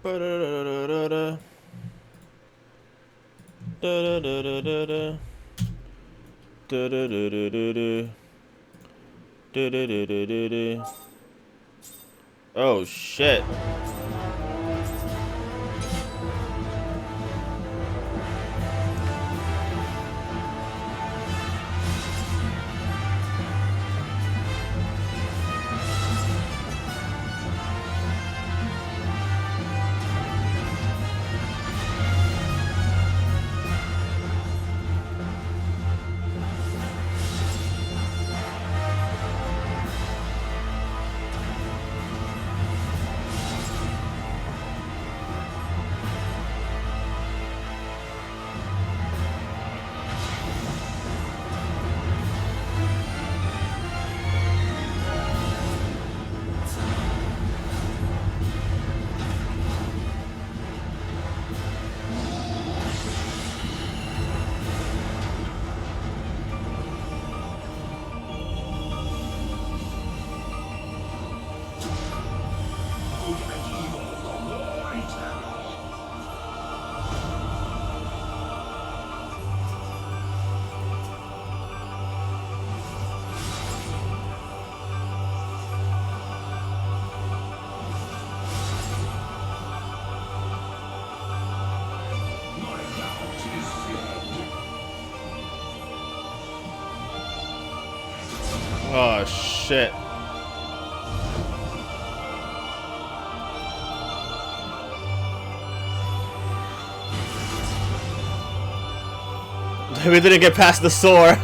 Ba-da-da-da-da-da. Da-da-da-da-da-da. Da-da-da-da-da-da. Da-da-da-da-da-da. Oh shit. Oh shit. We didn't get past the sore.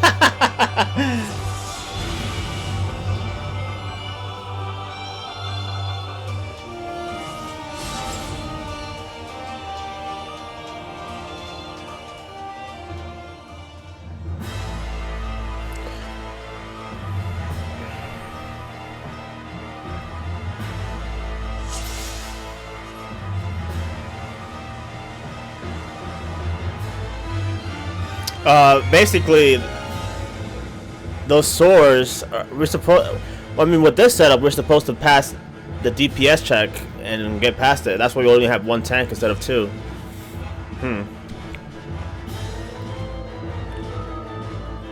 Basically, those sores, we're supposed. I mean, with this setup, we're supposed to pass the DPS check and get past it. That's why we only have one tank instead of two.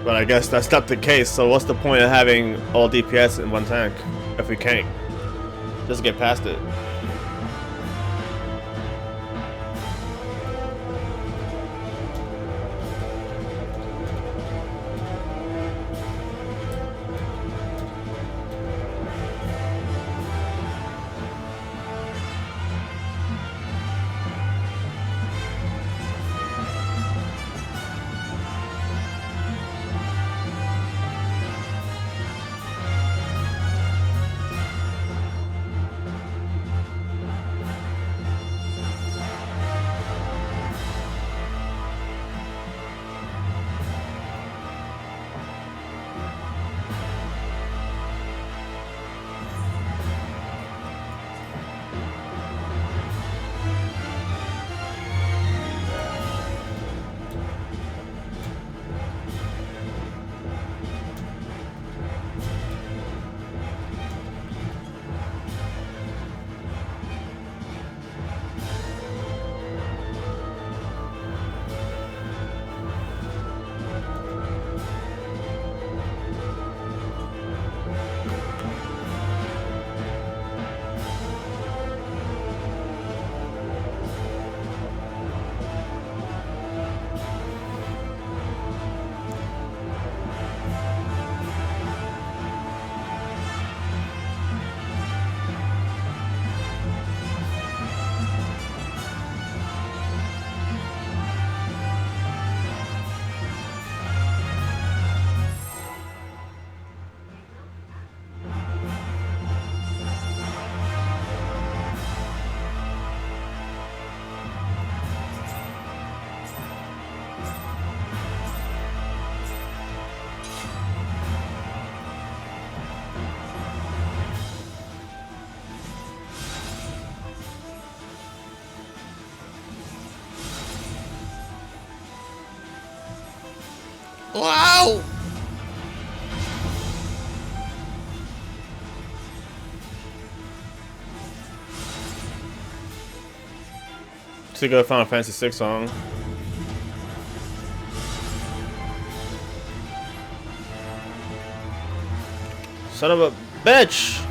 But I guess that's not the case. So what's the point of having all DPS in one tank if we can't just get past it? Wow! It's a good Final Fantasy 6 song. Son of a bitch!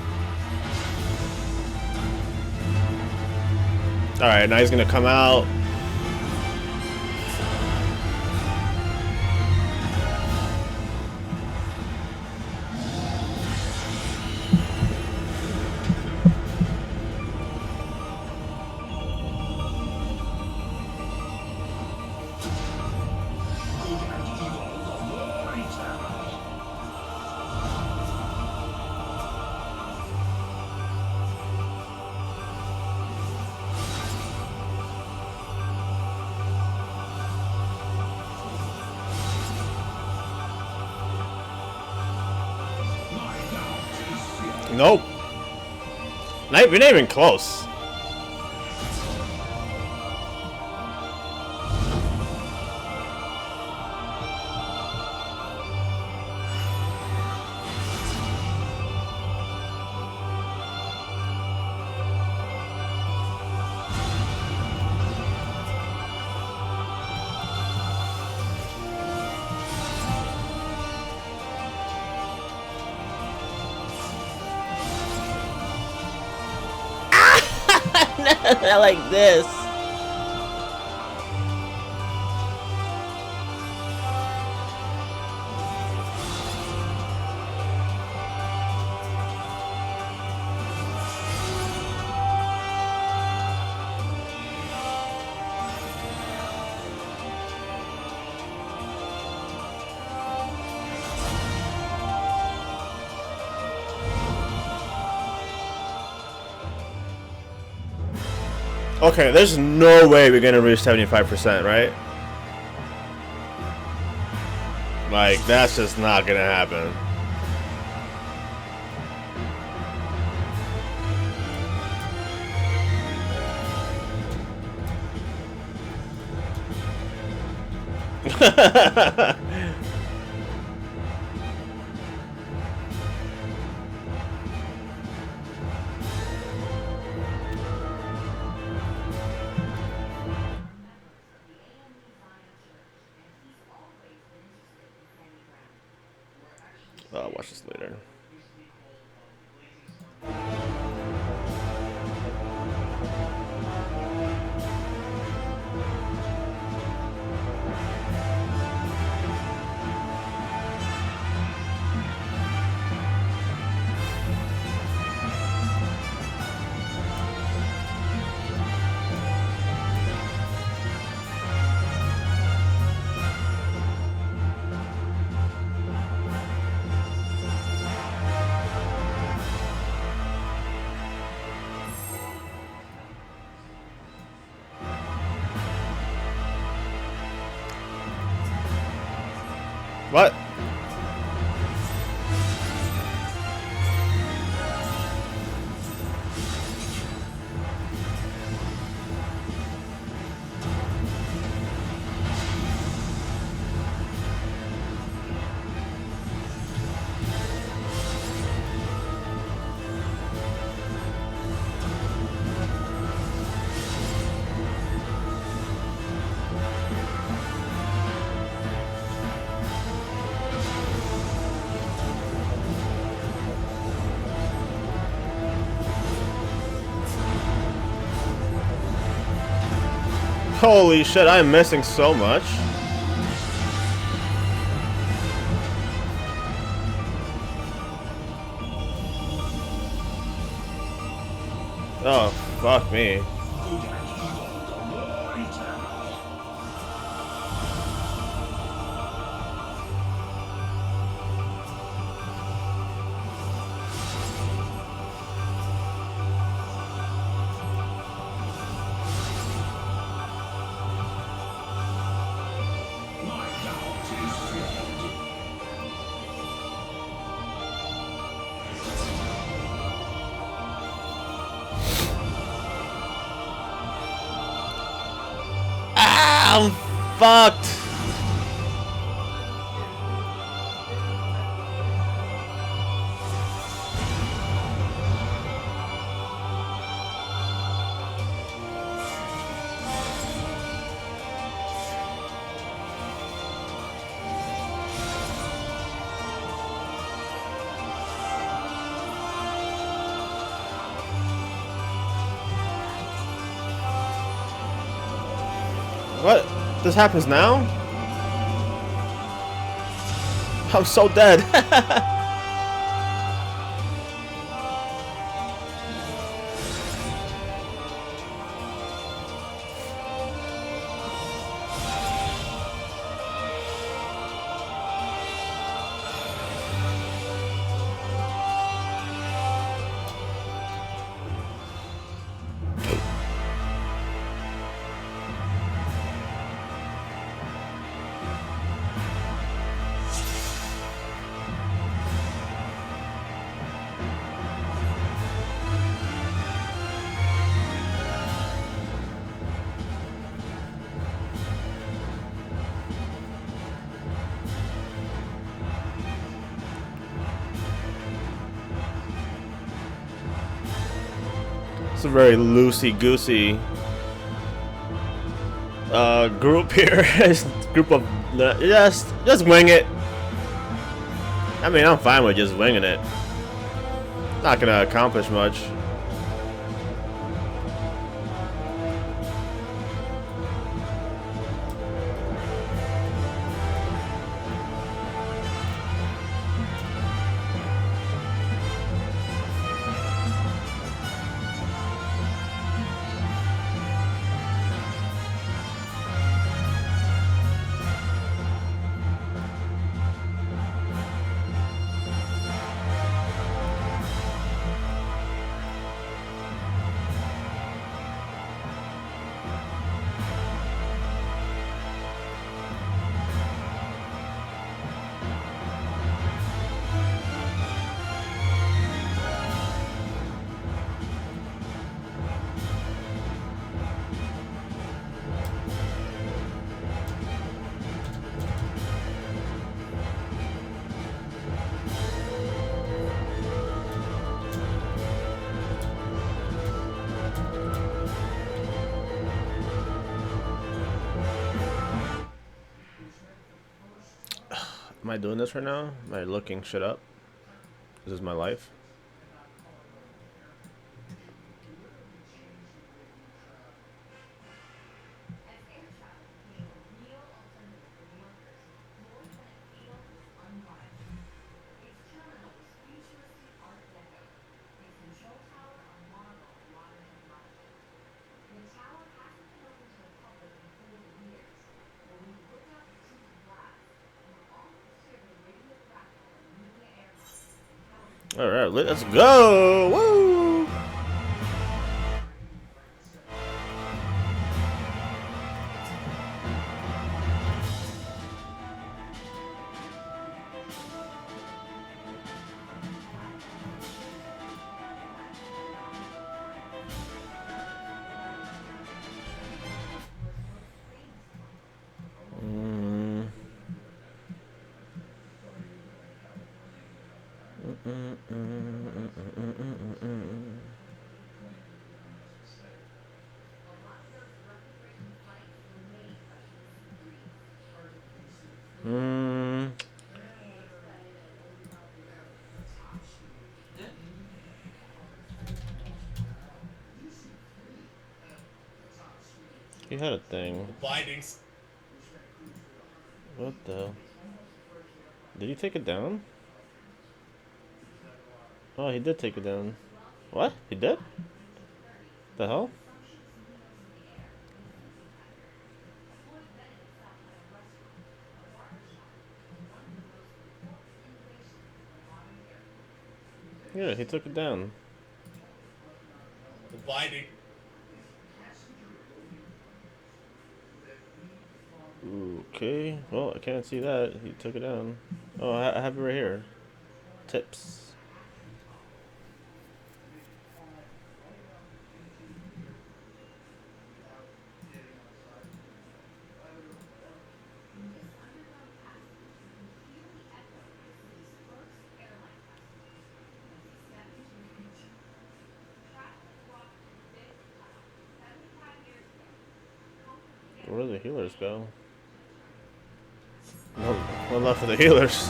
Alright, now he's gonna come out. Nope. We're not even close. Not like this. Okay, there's no way we're gonna reach 75%, right? Like, that's just not gonna happen. I'll watch this later. What? Holy shit, I'm missing so much. Oh, fuck me. I'm fucked. What? This happens now? I'm so dead. It's a very loosey-goosey group here. Group of just wing it. I mean, I'm fine with just winging it. Not gonna accomplish much. Am I doing this right now? Am I looking shit up? This is my life. All right, let's go. Woo! He had a thing. Bindings. What the? Did he take it down? Oh, he did take it down. What? He did? The hell? Yeah, he took it down. Binding. Okay, well, I can't see that. He took it down. Oh, I have it right here. Tips. Where do the healers go? No left for the healers.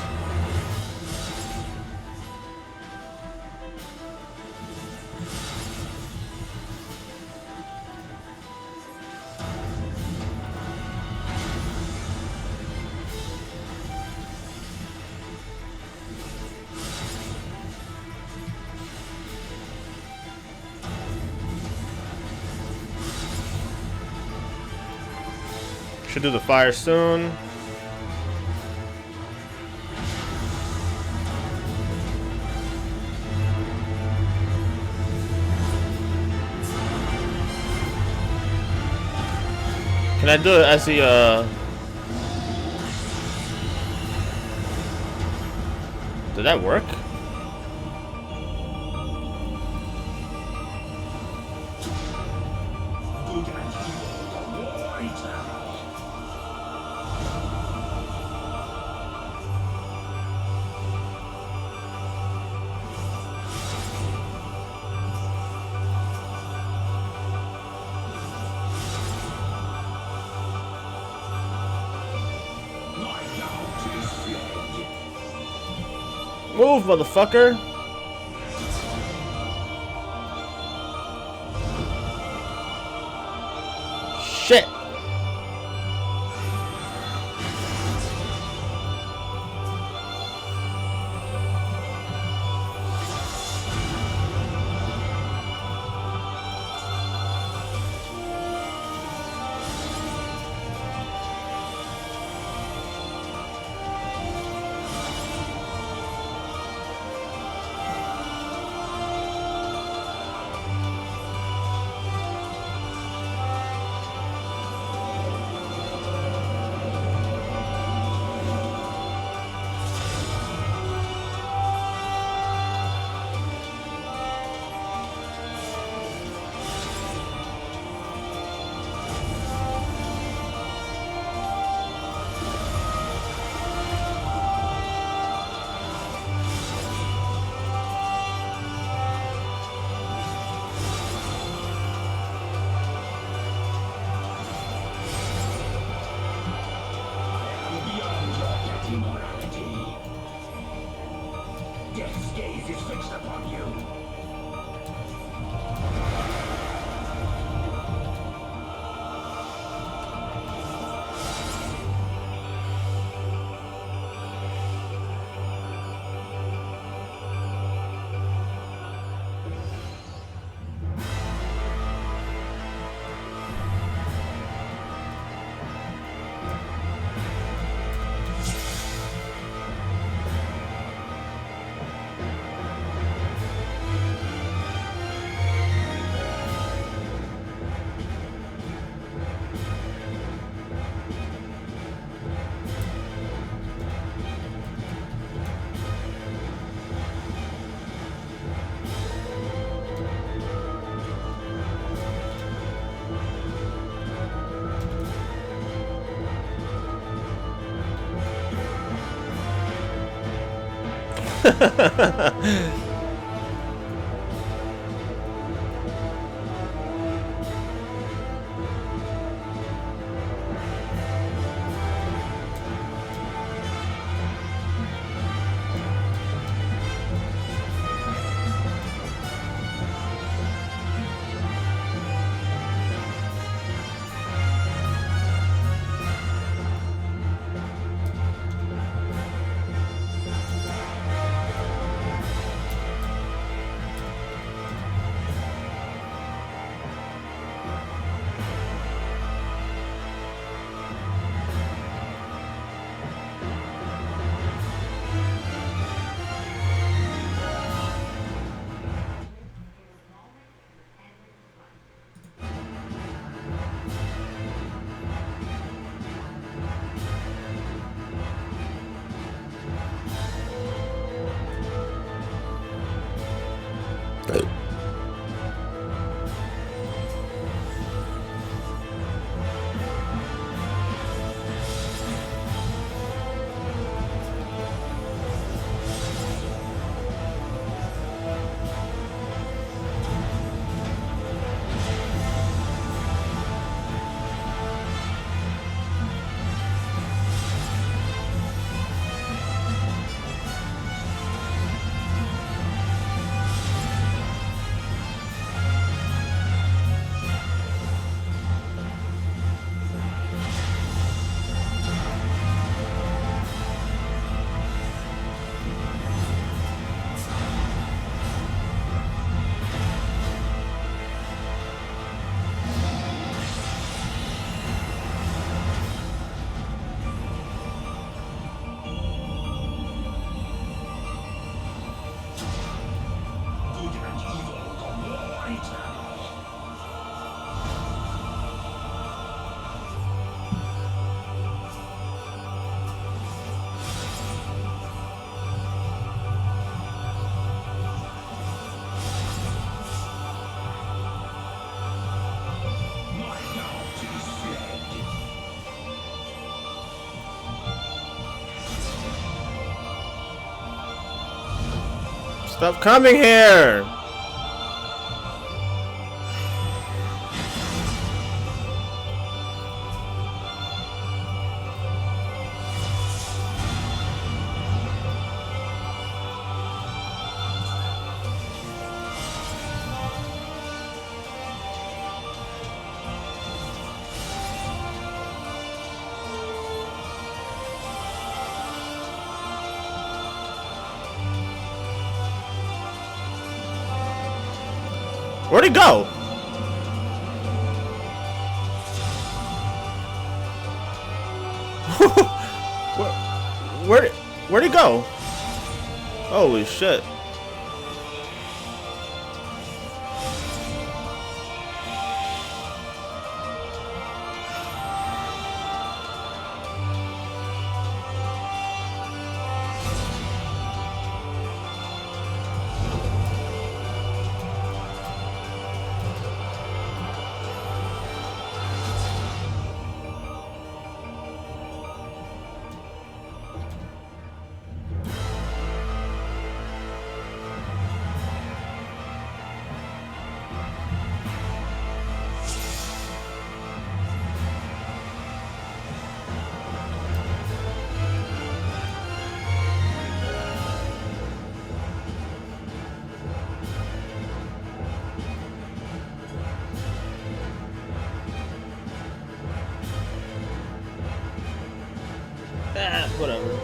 Should do the fire soon. Can I do it as the Did that work? Move, motherfucker! Shit! Stop coming here! Where'd he go? Where'd he go? Holy shit. Whatever.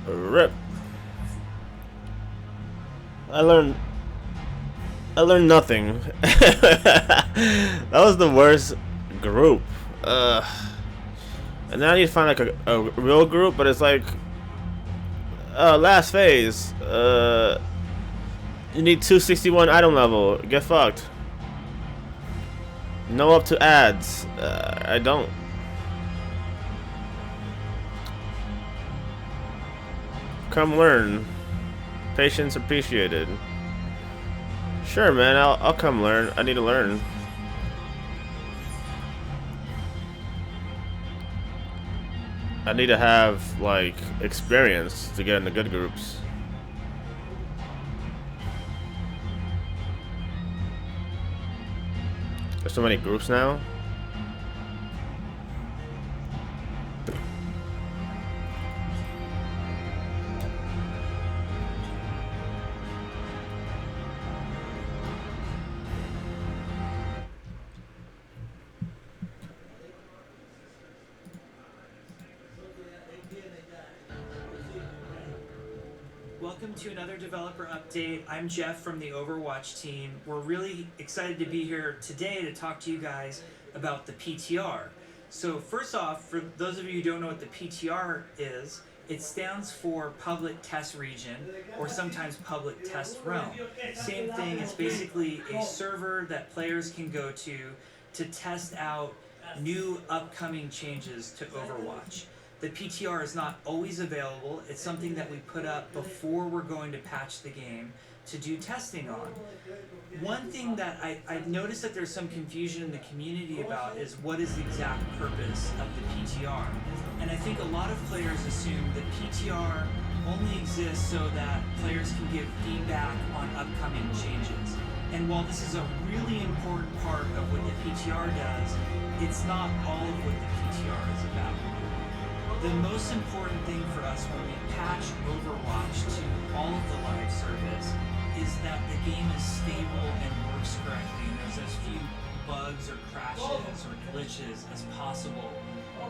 Rip. I learned nothing. That was the worst group. And now I need to find like a real group, but it's like last phase. You need 261 item level. Get fucked. No up to ads. I don't. I don't. Come learn. Patience appreciated. Sure, man. I'll come learn. I need to learn. I need to have like experience to get in the good groups. There's so many groups now. Welcome to another developer update. I'm Jeff from the Overwatch team. We're really excited to be here today to talk to you guys about the PTR. So first off, for those of you who don't know what the PTR is, it stands for Public Test Region, or sometimes Public Test Realm. Same thing, it's basically a server that players can go to test out new upcoming changes to Overwatch. The PTR is not always available. It's something that we put up before we're going to patch the game to do testing on. One thing that I've noticed that there's some confusion in the community about is what is the exact purpose of the PTR. And I think a lot of players assume that PTR only exists so that players can give feedback on upcoming changes. And while this is a really important part of what the PTR does, it's not all of what the PTR is about. The most important thing for us when we patch Overwatch to all of the live service is that the game is stable and works correctly, and there's as few bugs or crashes or glitches as possible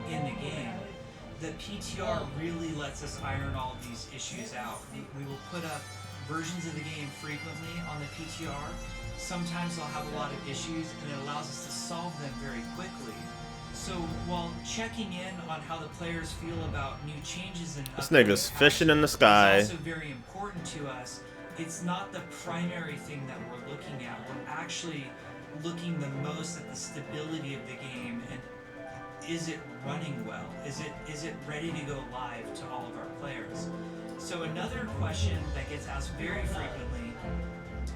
in the game. The PTR really lets us iron all these issues out. We will put up versions of the game frequently on the PTR. Sometimes they'll have a lot of issues, and it allows us to solve them very quickly. So while checking in on how the players feel about new changes in this nigga's fishing in the sky. It's also very important to us. It's not the primary thing that we're looking at. We're actually looking the most at the stability of the game and is it running well? Is it ready to go live to all of our players? So another question that gets asked very frequently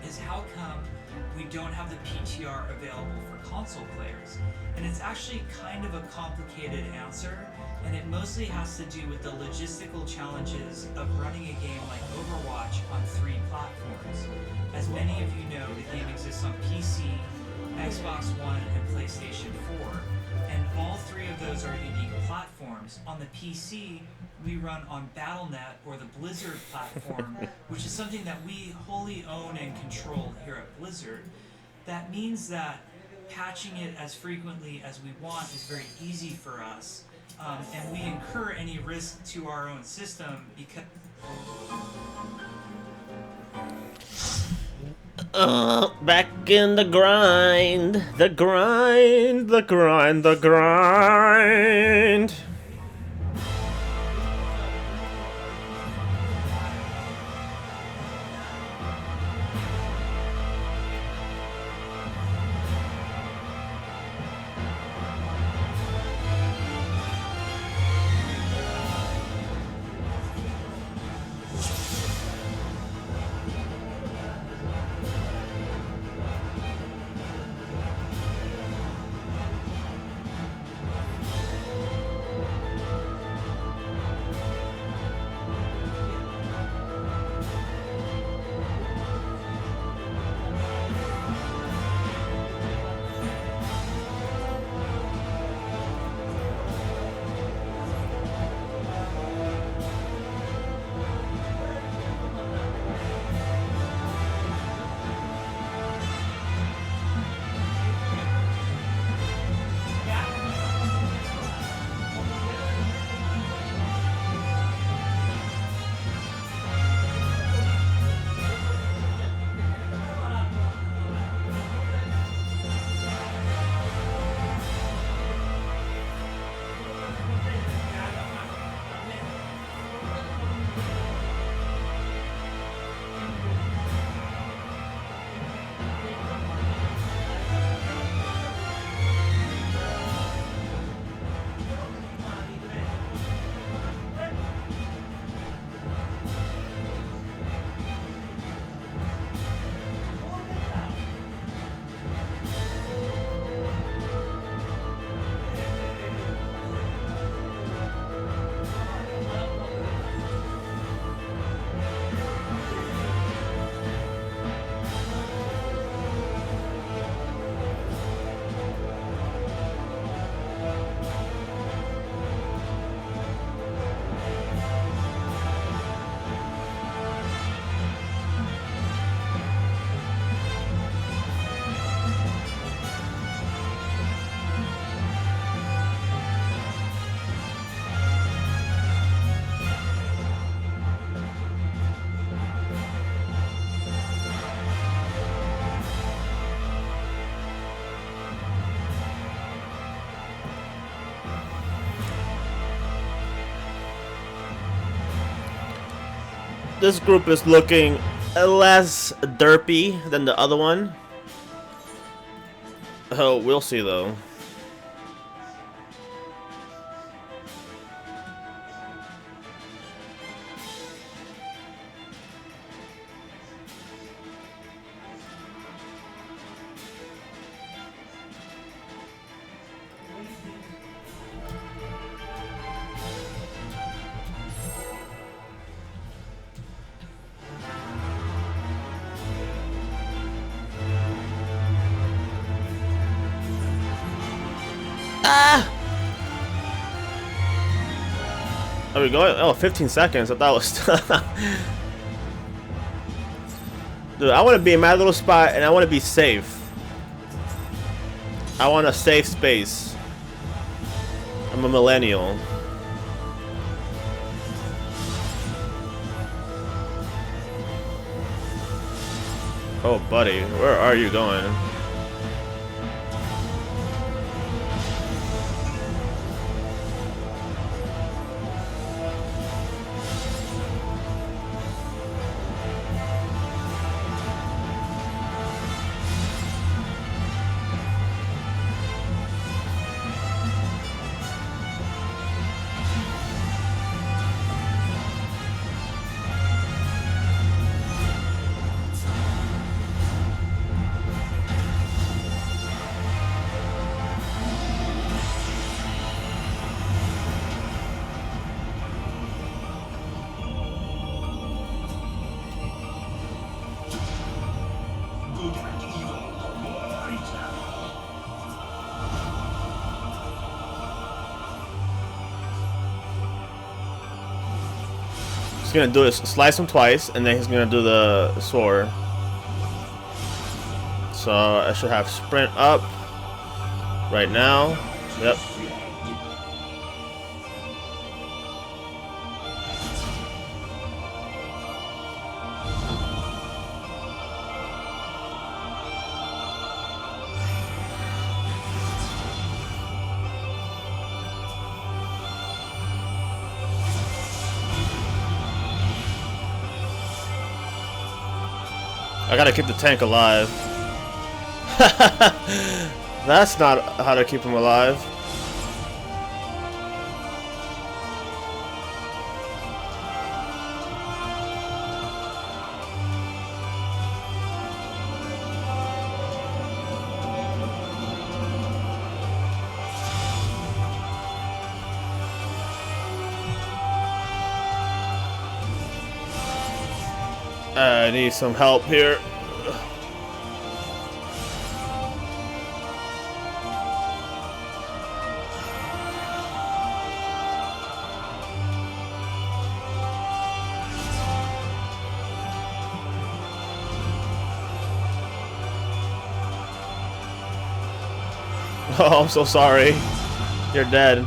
is how come we don't have the PTR available for console players? And it's actually kind of a complicated answer, and it mostly has to do with the logistical challenges of running a game like Overwatch on 3 platforms. As many of you know, the game exists on PC, Xbox One, and PlayStation 4, and all 3 of those are unique platforms. On the PC, we run on Battle.net, or the Blizzard platform, which is something that we wholly own and control here at Blizzard. That means that patching it as frequently as we want is very easy for us, and we incur any risk to our own system because... Back in the grind, the grind, the grind, the grind. This group is looking less derpy than the other one. Oh, we'll see though. Ah! Are we going? Oh, 15 seconds. I thought it was. Dude, I want to be in my little spot and I want to be safe. I want a safe space. I'm a millennial. Oh, buddy, where are you going? He's gonna do this, slice him twice, and then he's gonna do the sword. So I should have sprint up right now. Yep. I gotta keep the tank alive. That's not how to keep him alive. I need some help here. Oh, I'm so sorry. You're dead.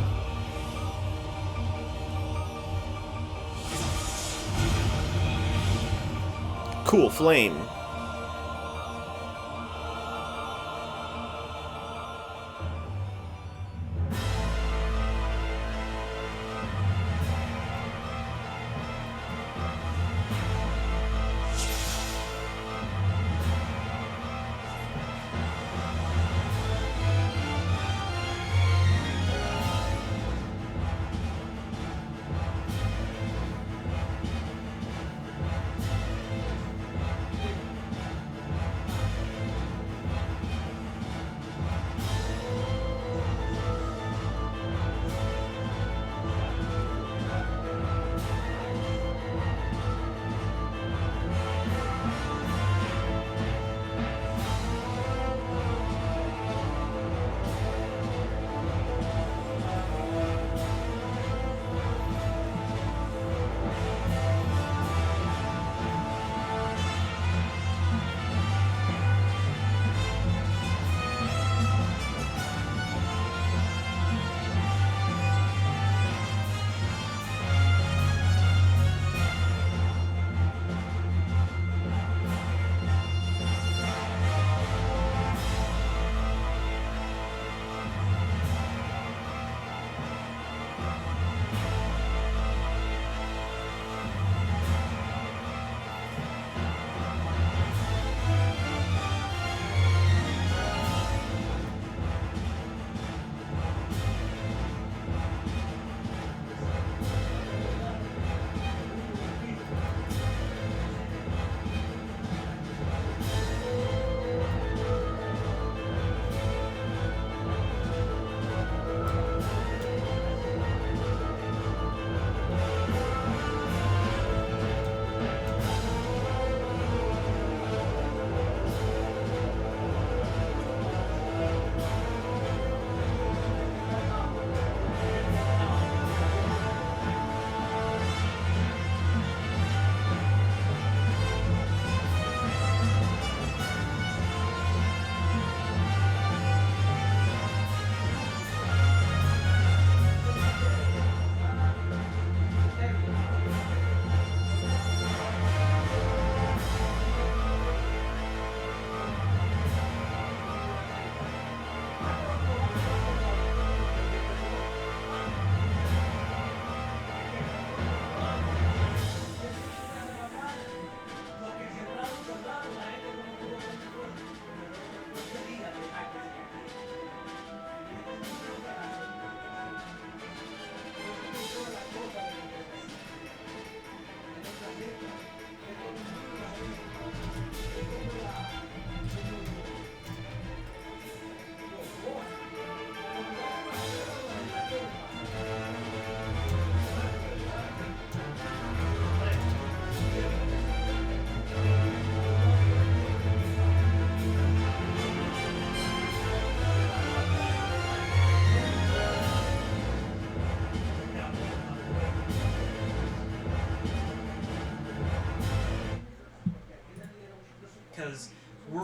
Cool flame.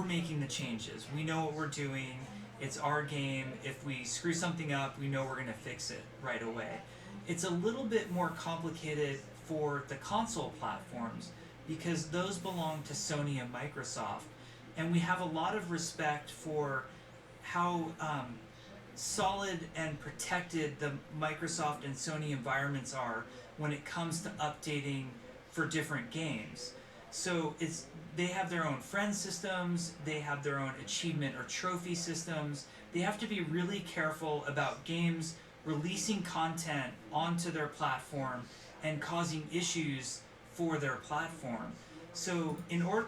making the changes. We know what we're doing. It's our game. If we screw something up, we know we're going to fix it right away. It's a little bit more complicated for the console platforms because those belong to Sony and Microsoft. And we have a lot of respect for how solid and protected the Microsoft and Sony environments are when it comes to updating for different games. So they have their own friend systems, they have their own achievement or trophy systems. They have to be really careful about games releasing content onto their platform and causing issues for their platform. So in order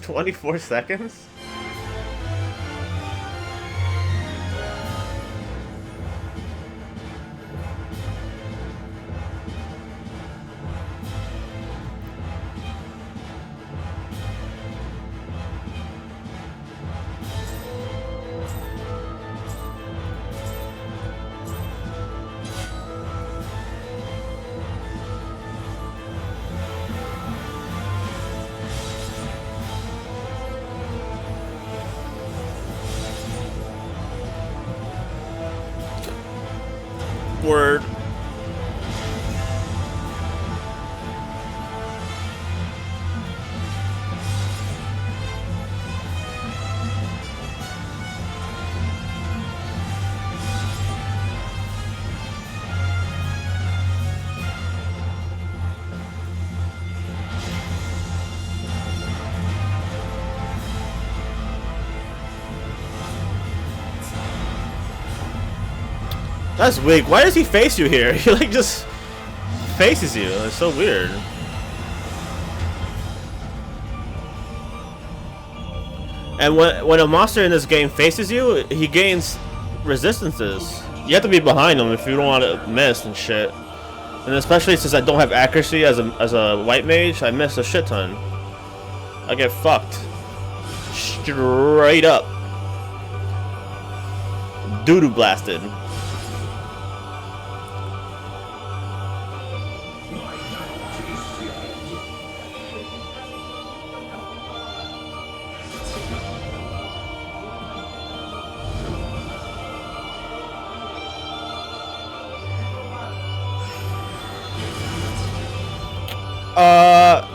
24 seconds? Word. That's weak. Why does he face you here? He like just faces you. It's so weird. And when a monster in this game faces you, he gains resistances. You have to be behind him if you don't want to miss and shit. And especially since I don't have accuracy as a white mage, I miss a shit ton. I get fucked. Straight up. Doo-doo blasted.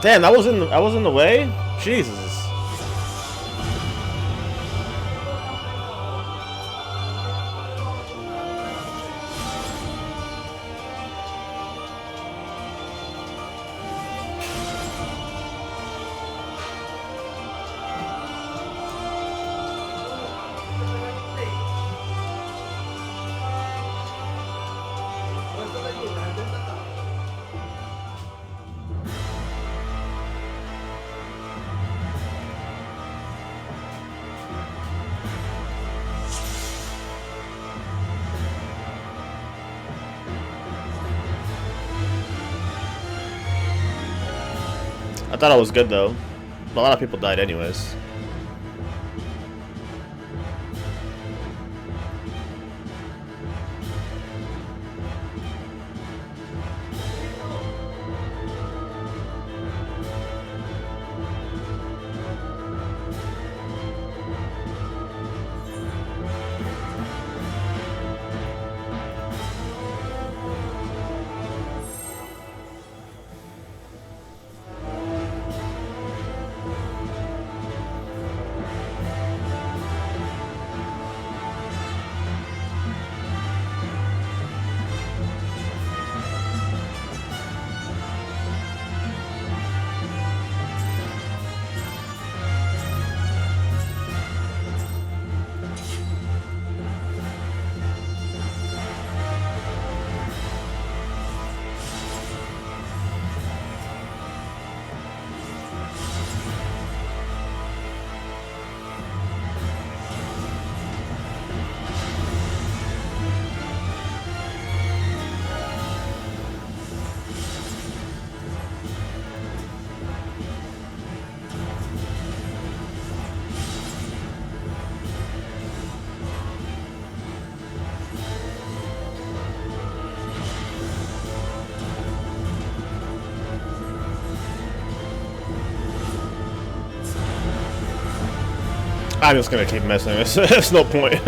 Damn, I was in the way? Jesus. I thought I was good though. A lot of people died anyways. I'm just gonna keep messing. There's no point.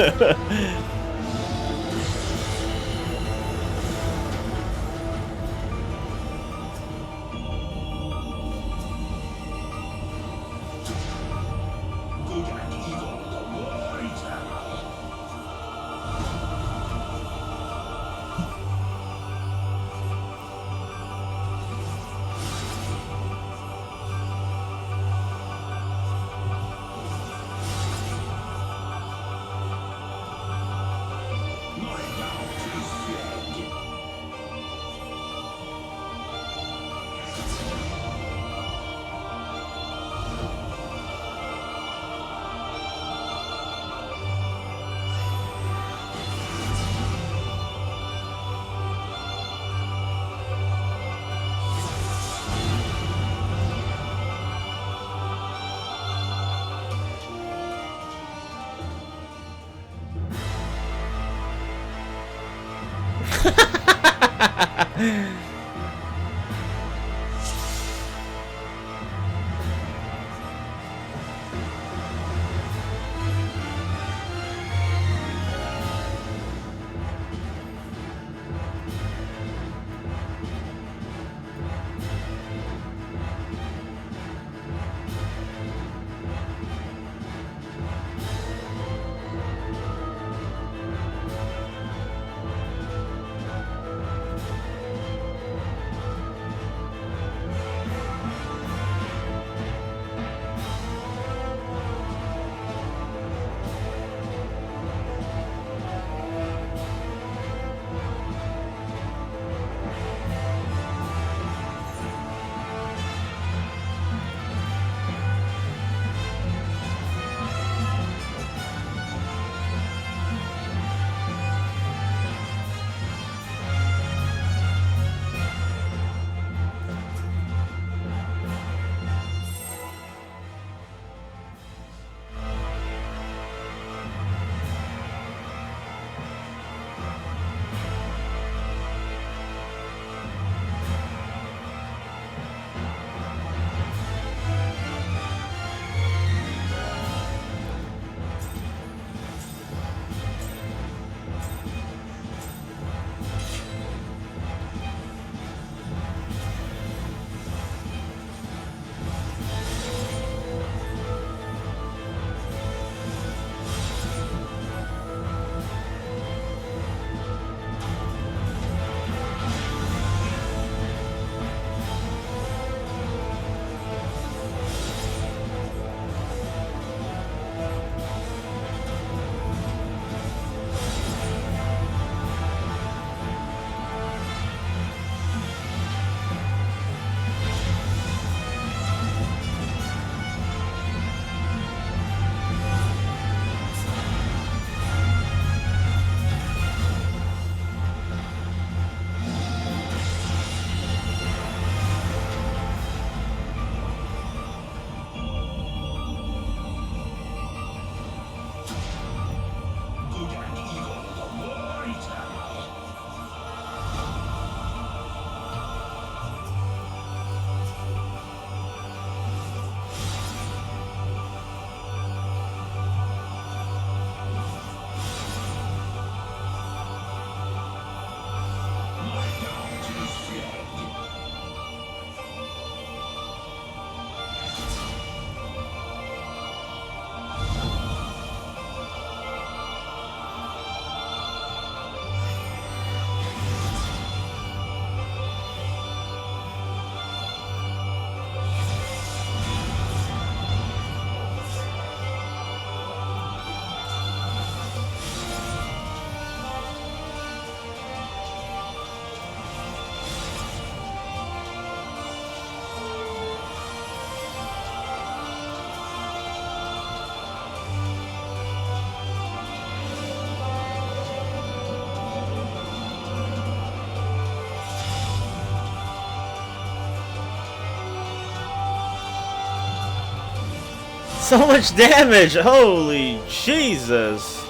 So much damage! Holy Jesus!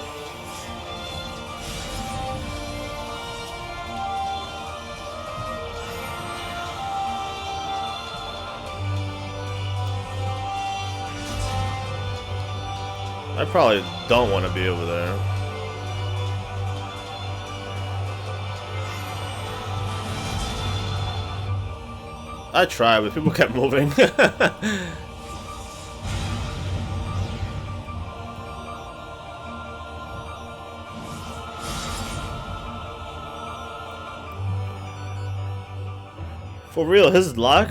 I probably don't want to be over there. I tried, but people kept moving. For real, his lock?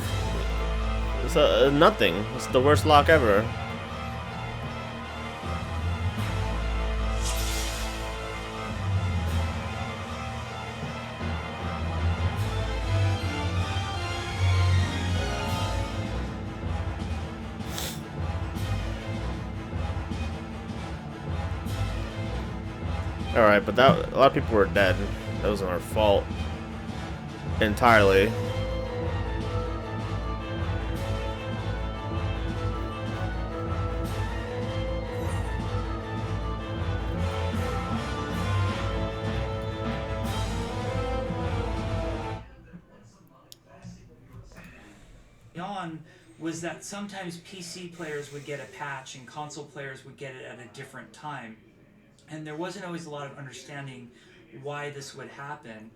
It's nothing. It's the worst lock ever. Alright, but that a lot of people were dead. That wasn't our fault entirely. On was that sometimes PC players would get a patch and console players would get it at a different time. And there wasn't always a lot of understanding why this would happen.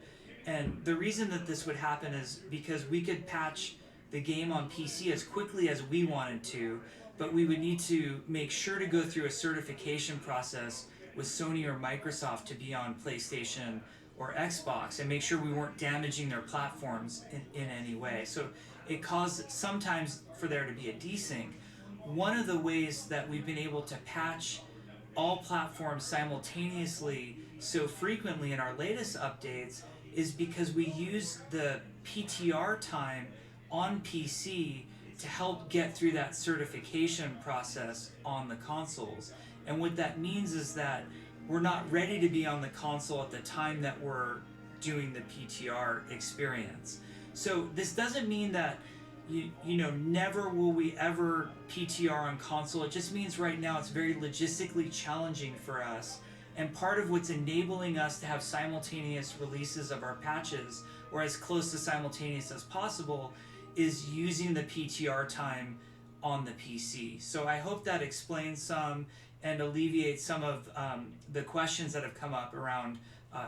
And the reason that this would happen is because we could patch the game on PC as quickly as we wanted to, but we would need to make sure to go through a certification process with Sony or Microsoft to be on PlayStation or Xbox and make sure we weren't damaging their platforms in any way. So it caused sometimes for there to be a desync. One of the ways that we've been able to patch all platforms simultaneously so frequently in our latest updates is because we use the PTR time on PC to help get through that certification process on the consoles. And what that means is that we're not ready to be on the console at the time that we're doing the PTR experience. So this doesn't mean that you know, never will we ever PTR on console. It just means right now it's very logistically challenging for us. And part of what's enabling us to have simultaneous releases of our patches, or as close to simultaneous as possible, is using the PTR time on the PC. So I hope that explains some and alleviates some of the questions that have come up around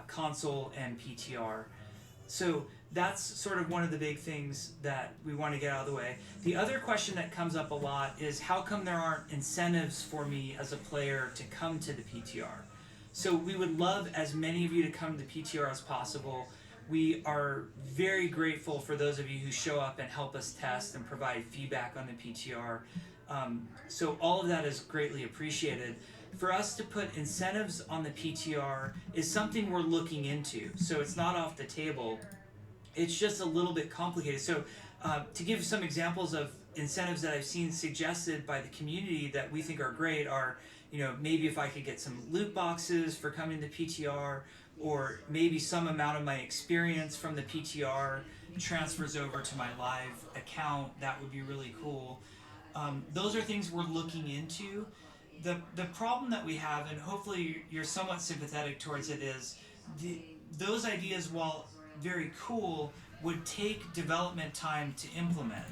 console and PTR. So that's sort of one of the big things that we want to get out of the way. The other question that comes up a lot is how come there aren't incentives for me as a player to come to the PTR? So we would love as many of you to come to PTR as possible. We are very grateful for those of you who show up and help us test and provide feedback on the PTR. So all of that is greatly appreciated. For us to put incentives on the PTR is something we're looking into. So it's not off the table. It's just a little bit complicated. So to give some examples of incentives that I've seen suggested by the community that we think are great are, you know, maybe if I could get some loot boxes for coming to PTR, or maybe some amount of my experience from the PTR transfers over to my live account. That would be really cool. Those are things we're looking into. The problem that we have, and hopefully you're somewhat sympathetic towards it, is those ideas, while very cool, would take development time to implement.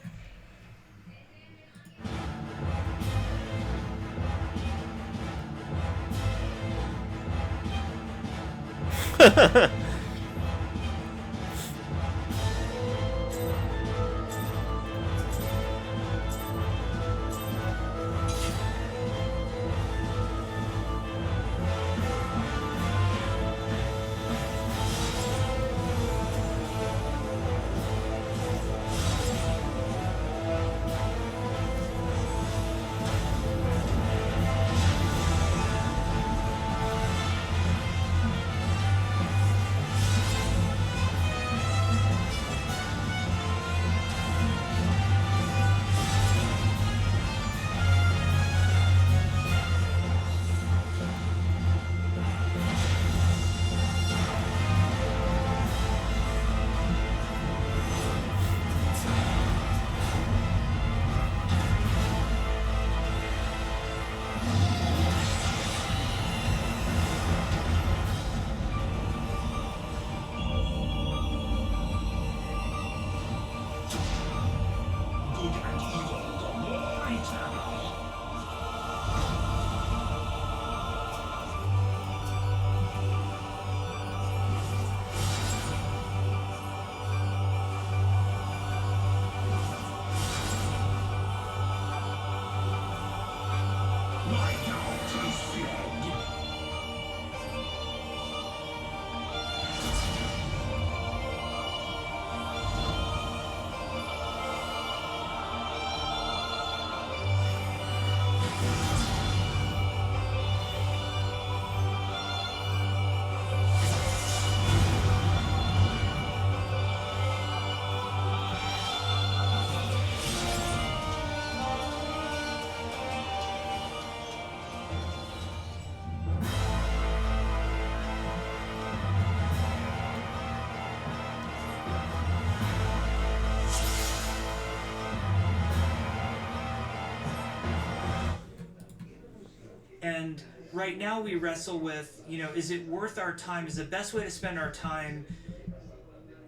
And right now we wrestle with, is it worth our time? Is the best way to spend our time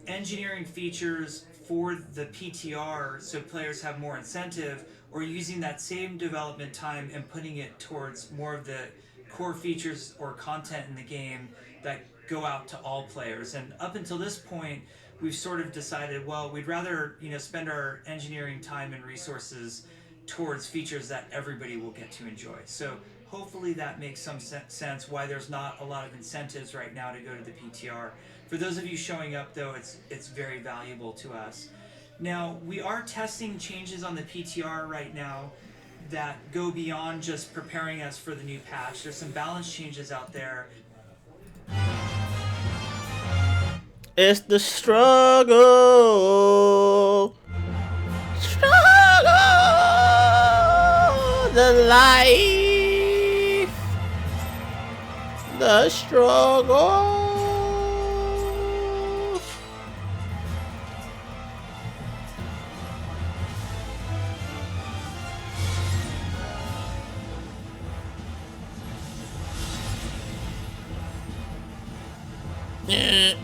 engineering features for the PTR so players have more incentive, or using that same development time and putting it towards more of the core features or content in the game that go out to all players? And up until this point, we've sort of decided, well, we'd rather spend our engineering time and resources towards features that everybody will get to enjoy. So hopefully that makes some sense why there's not a lot of incentives right now to go to the PTR. For those of you showing up, though, it's very valuable to us. Now, we are testing changes on the PTR right now that go beyond just preparing us for the new patch. There's some balance changes out there. It's the struggle. Struggle. The life. The struggle. Yeah.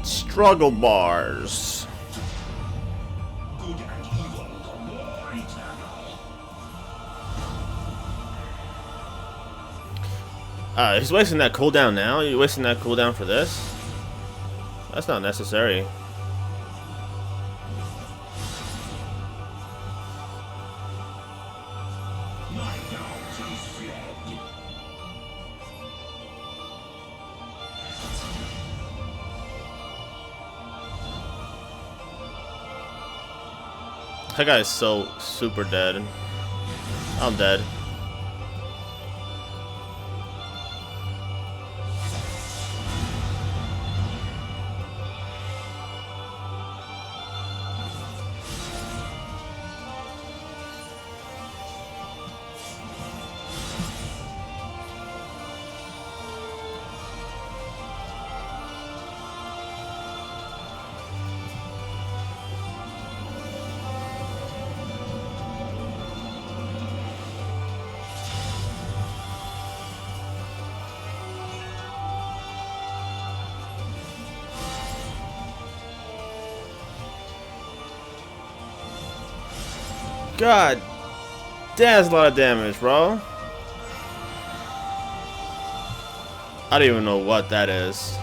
Struggle bars. Good and evil war eternal. He's wasting that cooldown now? You're wasting that cooldown for this? That's not necessary. My doubt is fled. That guy is so super dead. I'm dead. God, that's a lot of damage, bro. I don't even know what that is.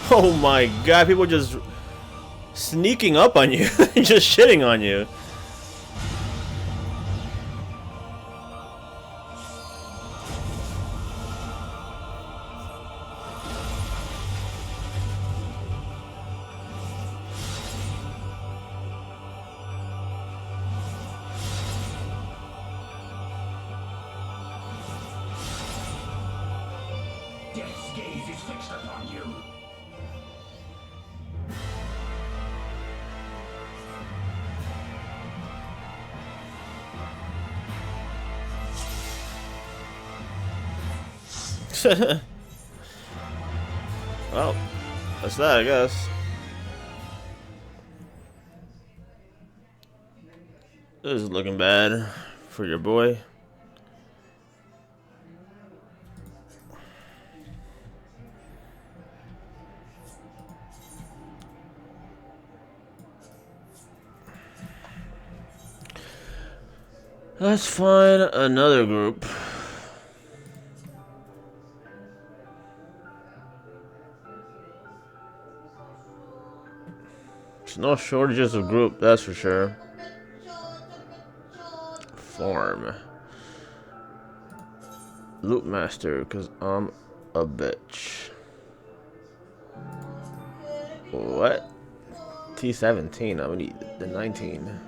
Oh my God, people just sneaking up on you, just shitting on you. Death's gaze is fixed upon you. Well, that's that, I guess. This is looking bad for your boy. Let's find another group. There's no shortages of group, that's for sure. Farm. Loot master, because I'm a bitch. What? T17, I would need the 19.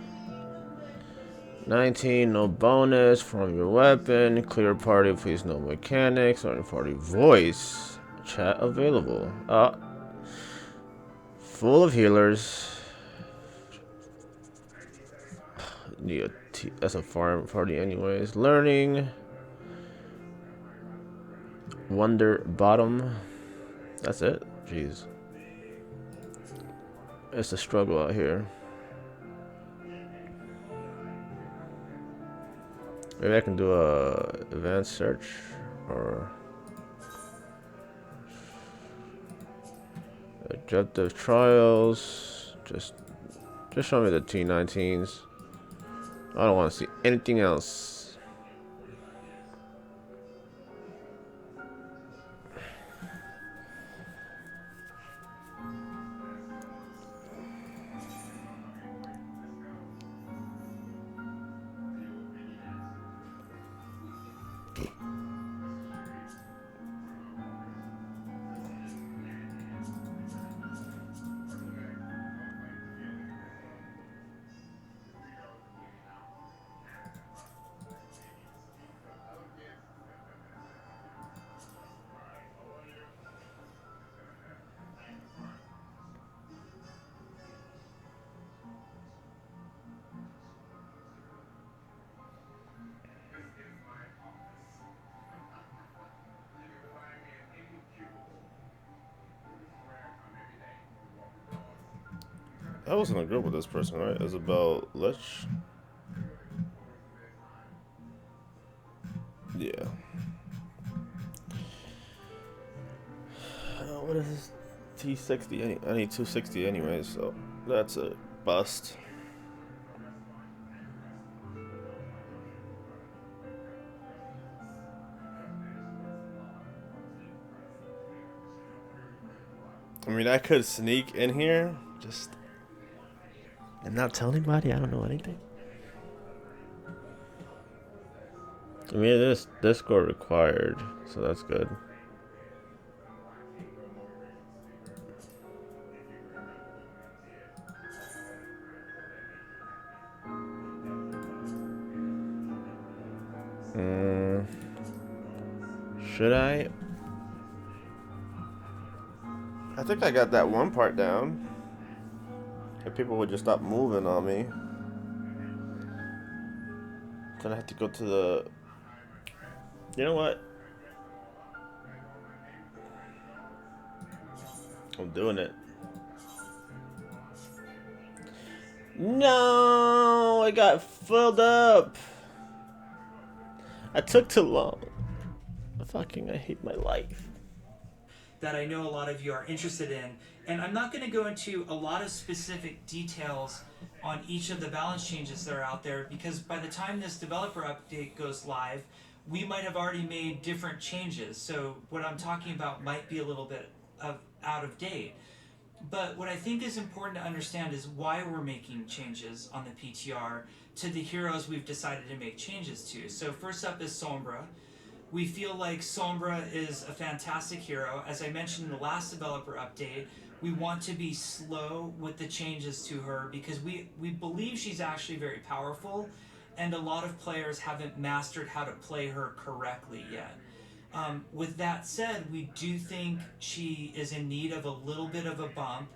19, no bonus. From your weapon. Clear party, please no mechanics. Only party voice. Chat available. Full of healers. Need a that's a farm party anyways. Learning. Wonder bottom. That's it. Jeez. It's a struggle out here. Maybe I can do a advanced search or objective trials. Just show me the T19s. I don't want to see anything else. I was in a group with this person, right? Isabel Lich. Yeah. What is this? T60. I need 260 anyways, so that's a bust. I mean, I could sneak in here, just and not tell anybody. I don't know anything. I mean, this Discord required, so that's good. Should I? I think I got that one part down. If people would just stop moving on me. Then I have to go to the... You know what? I'm doing it. No! I got filled up! I took too long. I hate my life. That I know a lot of you are interested in. And I'm not going to go into a lot of specific details on each of the balance changes that are out there because by the time this developer update goes live, we might have already made different changes. So what I'm talking about might be a little bit out of date. But what I think is important to understand is why we're making changes on the PTR to the heroes we've decided to make changes to. So first up is Sombra. We feel like Sombra is a fantastic hero. As I mentioned in the last developer update, we want to be slow with the changes to her because we believe she's actually very powerful and a lot of players haven't mastered how to play her correctly yet. With that said, we do think she is in need of a little bit of a bump,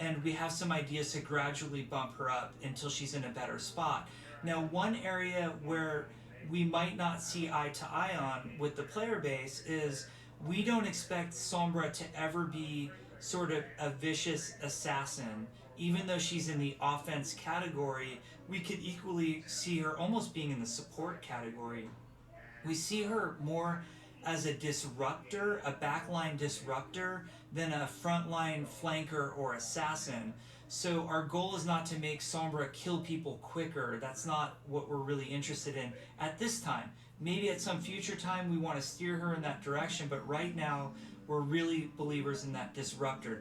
and we have some ideas to gradually bump her up until she's in a better spot. Now, one area where we might not see eye to eye on with the player base is we don't expect Sombra to ever be sort of a vicious assassin even though she's in the offense category, we could equally see her almost being in the support category. We see her more as a disruptor, a backline disruptor, than a frontline flanker or assassin. So our goal is not to make Sombra kill people quicker. That's not what we're really interested in at this time. Maybe at some future time we want to steer her in that direction, but right now we're really believers in that disruptor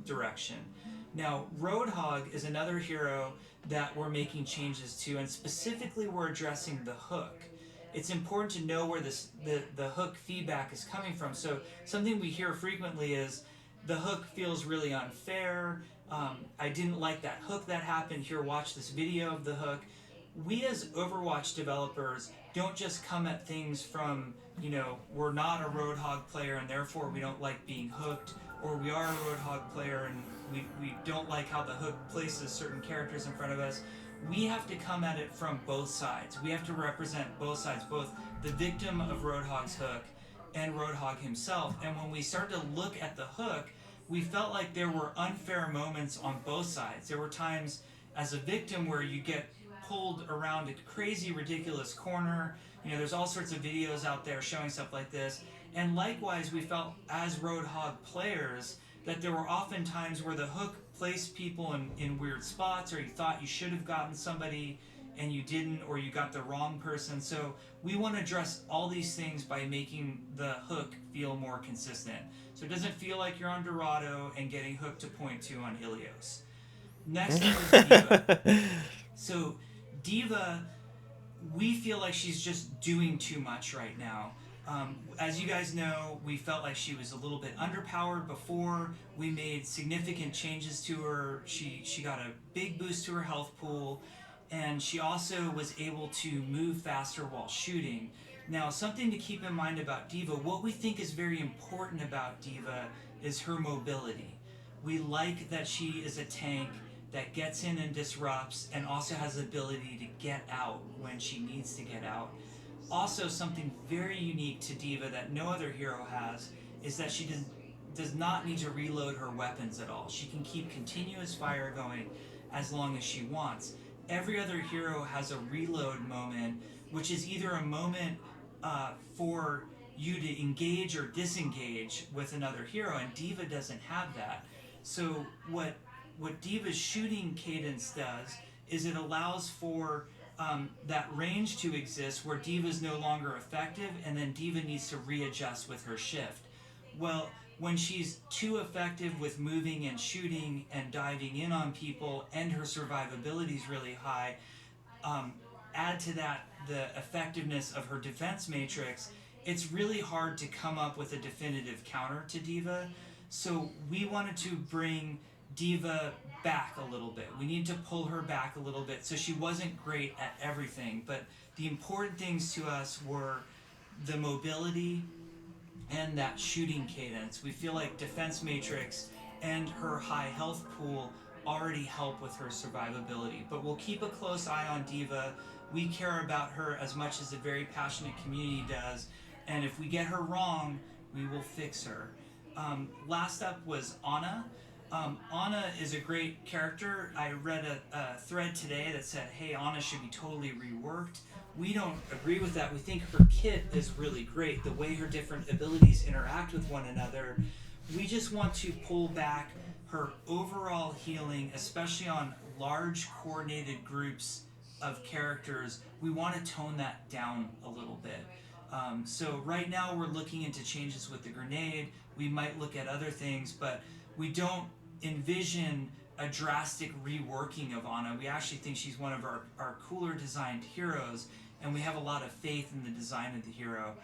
direction. Now, Roadhog is another hero that we're making changes to, and specifically we're addressing the hook. It's important to know where the hook feedback is coming from. So something we hear frequently is, the hook feels really unfair. I didn't like that hook that happened. Here, watch this video of the hook. We as Overwatch developers don't just come at things from, we're not a Roadhog player and therefore we don't like being hooked, or we are a Roadhog player and we don't like how the hook places certain characters in front of us. We have to come at it from both sides. We have to represent both sides, both the victim of Roadhog's hook and Roadhog himself. And when we start to look at the hook, we felt like there were unfair moments on both sides. There were times as a victim where you get pulled around a crazy, ridiculous corner. There's all sorts of videos out there showing stuff like this. And likewise, we felt as Roadhog players that there were often times where the hook placed people in weird spots, or you thought you should have gotten somebody and you didn't, or you got the wrong person. So we want to address all these things by making the hook feel more consistent. So it doesn't feel like you're on Dorado and getting hooked to point 2 on Ilios. Next up is Diva. So Diva, we feel like she's just doing too much right now. As you guys know, we felt like she was a little bit underpowered before. We made significant changes to her. She got a big boost to her health pool, and she also was able to move faster while shooting. Now, something to keep in mind about Diva, what we think is very important about Diva is her mobility. We like that she is a tank that gets in and disrupts, and also has the ability to get out when she needs to get out. Also, something very unique to Diva that no other hero has is that she does not need to reload her weapons at all. She can keep continuous fire going as long as she wants. Every other hero has a reload moment, which is either a moment for you to engage or disengage with another hero, and Diva doesn't have that. So what Diva's shooting cadence does is it allows for that range to exist where Diva's no longer effective, and then Diva needs to readjust with her shift. Well, when she's too effective with moving and shooting and diving in on people, and her survivability is really high, add to that the effectiveness of her defense matrix, it's really hard to come up with a definitive counter to Diva. So we wanted to bring Diva back a little bit. We need to pull her back a little bit. So she wasn't great at everything, but the important things to us were the mobility and that shooting cadence. We feel like defense matrix and her high health pool already help with her survivability, but we'll keep a close eye on Diva. We care about her as much as a very passionate community does, and if we get her wrong, we will fix her. Last up was Ana. Ana is a great character. I read a thread today that said, hey, Ana should be totally reworked. We don't agree with that. We think her kit is really great, the way her different abilities interact with one another. We just want to pull back her overall healing, especially on large coordinated groups of characters. We want to tone that down a little bit. So right now we're looking into changes with the grenade. We might look at other things, but we don't envision a drastic reworking of Ana. We actually think she's one of our cooler designed heroes, and we have a lot of faith in the design of the hero.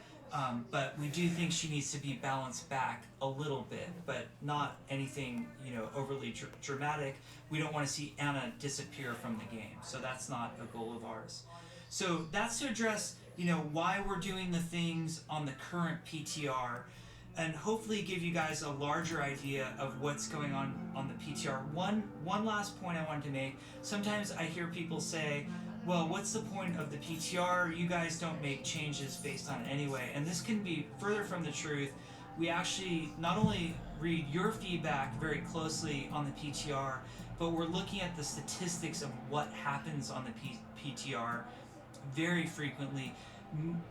But we do think she needs to be balanced back a little bit, but not anything overly dramatic. We don't want to see Ana disappear from the game, so that's not a goal of ours. So that's to address why we're doing the things on the current PTR, and hopefully give you guys a larger idea of what's going on the PTR. One last point I wanted to make. Sometimes I hear people say, well, what's the point of the PTR? You guys don't make changes based on it anyway. And this can be further from the truth. We actually not only read your feedback very closely on the PTR, but we're looking at the statistics of what happens on the PTR very frequently.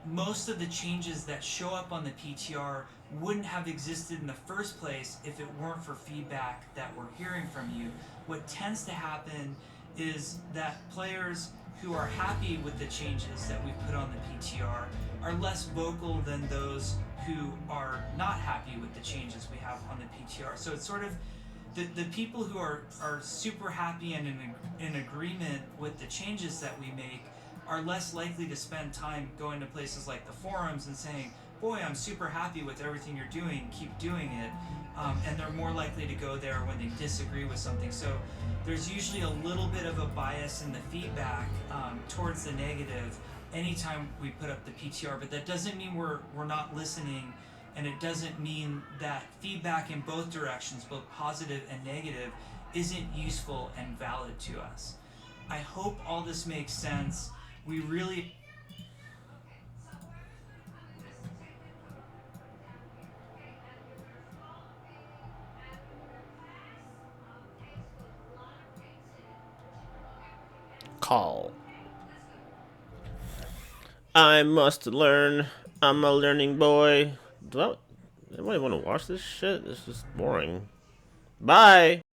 Most of the changes that show up on the PTR wouldn't have existed in the first place if it weren't for feedback that we're hearing from you. What tends to happen is that players who are happy with the changes that we put on the PTR are less vocal than those who are not happy with the changes we have on the PTR. So it's sort of the people who are super happy and in agreement with the changes that we make are less likely to spend time going to places like the forums and saying, boy, I'm super happy with everything you're doing, keep doing it. And they're more likely to go there when they disagree with something. So there's usually a little bit of a bias in the feedback towards the negative anytime we put up the PTR, but that doesn't mean we're not listening, and it doesn't mean that feedback in both directions, both positive and negative, isn't useful and valid to us. I hope all this makes sense. We really Call. I must learn. I'm a learning boy. Do anybody want to watch this shit? It's just boring. Bye.